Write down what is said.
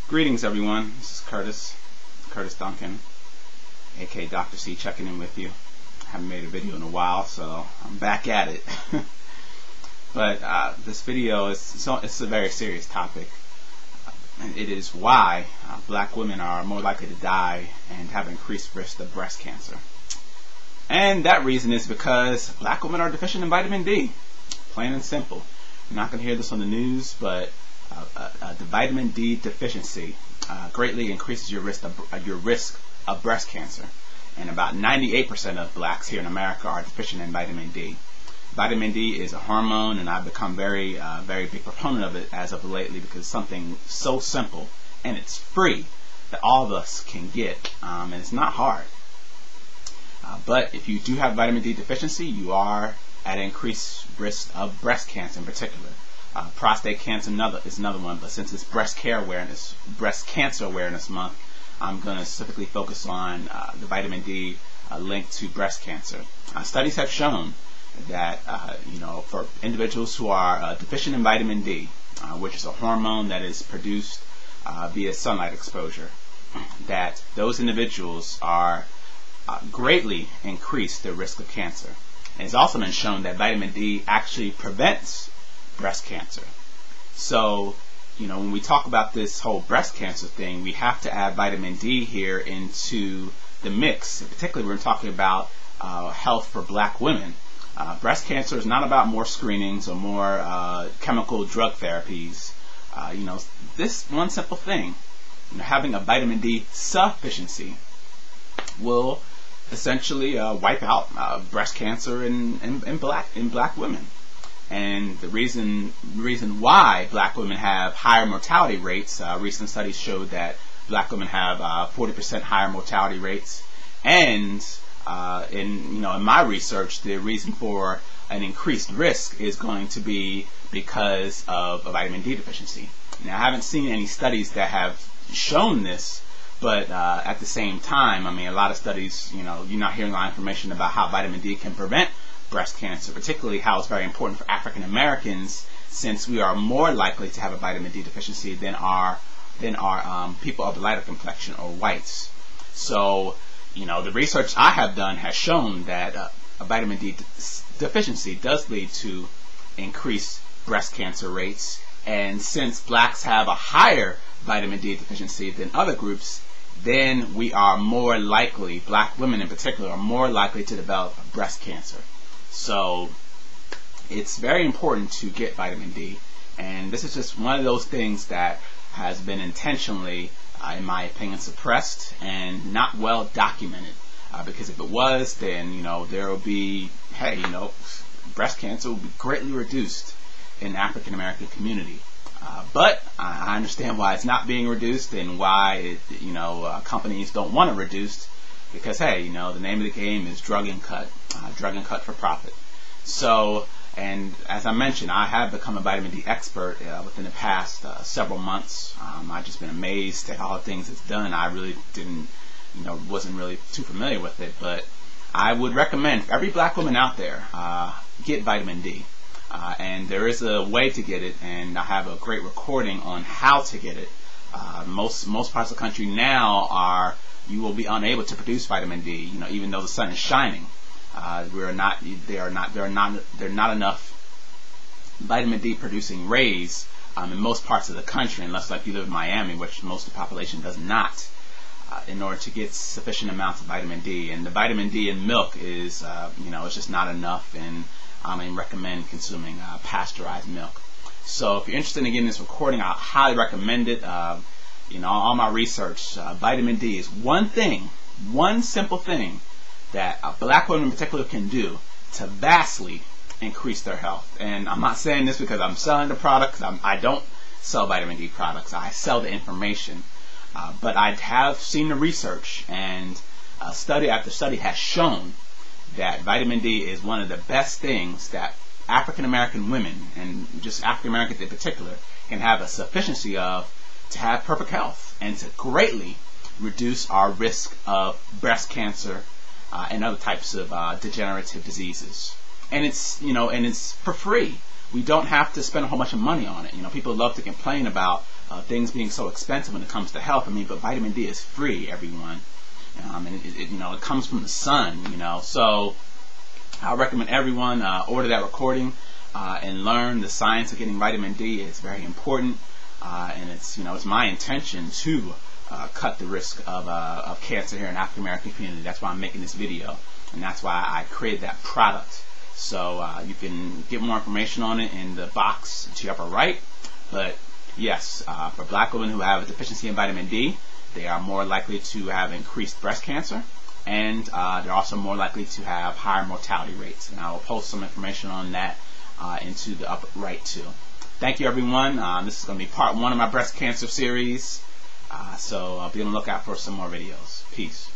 Greetings everyone, this is Curtis Duncan, aka Dr. C, checking in with you. I haven't made a video in a while, so I'm back at it. But this video it's a very serious topic. And it is why black women are more likely to die and have increased risk of breast cancer. And that reason is because black women are deficient in vitamin D. Plain and simple. You're not going to hear this on the news, but the vitamin D deficiency greatly increases your risk of breast cancer. And about 98% of blacks here in America are deficient in vitamin D. Vitamin D is a hormone, and I've become very big proponent of it as of lately because it's something so simple and it's free that all of us can get, and it's not hard. But if you do have vitamin D deficiency, you are at increased risk of breast cancer in particular. Prostate cancer is another one, but since it's breast cancer awareness month, I'm going to specifically focus on the vitamin D linked to breast cancer. Studies have shown that for individuals who are deficient in vitamin D, which is a hormone that is produced via sunlight exposure, that those individuals are greatly increase their risk of cancer. And it's also been shown that vitamin D actually prevents breast cancer. So, when we talk about this whole breast cancer thing, we have to add vitamin D here into the mix. Particularly, we're talking about health for black women. Breast cancer is not about more screenings or more chemical drug therapies. This one simple thing, having a vitamin D sufficiency, will essentially wipe out breast cancer in black women. And the reason why black women have higher mortality rates, recent studies showed that black women have 40% higher mortality rates. And in my research, the reason for an increased risk is going to be because of a vitamin D deficiency. Now, I haven't seen any studies that have shown this, but at the same time, a lot of studies, you're not hearing a lot of information about how vitamin D can prevent breast cancer, particularly how it's very important for African Americans, since we are more likely to have a vitamin D deficiency than our people of the lighter complexion or whites. So, the research I have done has shown that a vitamin D deficiency does lead to increased breast cancer rates, and since blacks have a higher vitamin D deficiency than other groups, then we are more likely, black women in particular, are more likely to develop breast cancer. So it's very important to get vitamin D, and this is just one of those things that has been intentionally, in my opinion, suppressed and not well documented. Because if it was, then there will be, breast cancer will be greatly reduced in the African American community. But I understand why it's not being reduced and why companies don't want it reduced, because the name of the game is drug and cut for profit. So, and as I mentioned, I have become a vitamin D expert within the past several months. I've just been amazed at all the things it's done. I really wasn't really too familiar with it, but I would recommend for every black woman out there, get vitamin D. And there is a way to get it, and I have a great recording on how to get it. Most parts of the country now you will be unable to produce vitamin D, even though the sun is shining. There are not enough vitamin D producing rays in most parts of the country, unless like you live in Miami, which most of the population does not, in order to get sufficient amounts of vitamin D. And the vitamin D in milk is, it's just not enough, and I recommend consuming pasteurized milk. So if you're interested in getting this recording, I highly recommend it. All my research, vitamin D is one simple thing that black women in particular can do to vastly increase their health. And I'm not saying this because I'm selling the product. I don't sell vitamin D products. I sell the information. But I have seen the research, and study after study has shown that vitamin D is one of the best things that African American women, and just African Americans in particular, can have a sufficiency of to have perfect health and to greatly reduce our risk of breast cancer and other types of degenerative diseases. And it's for free. We don't have to spend a whole bunch of money on it. People love to complain about things being so expensive when it comes to health. I mean, but vitamin D is free, everyone. And it comes from the sun, So I recommend everyone order that recording and learn the science of getting vitamin D. It's very important, and it's my intention to cut the risk of cancer here in the African American community. That's why I'm making this video, and that's why I created that product. So you can get more information on it in the box to your upper right. But yes, for black women who have a deficiency in vitamin D, they are more likely to have increased breast cancer, and they're also more likely to have higher mortality rates. And I will post some information on that into the upper right too. Thank you, everyone. This is going to be part 1 of my breast cancer series. So be on the lookout for some more videos. Peace.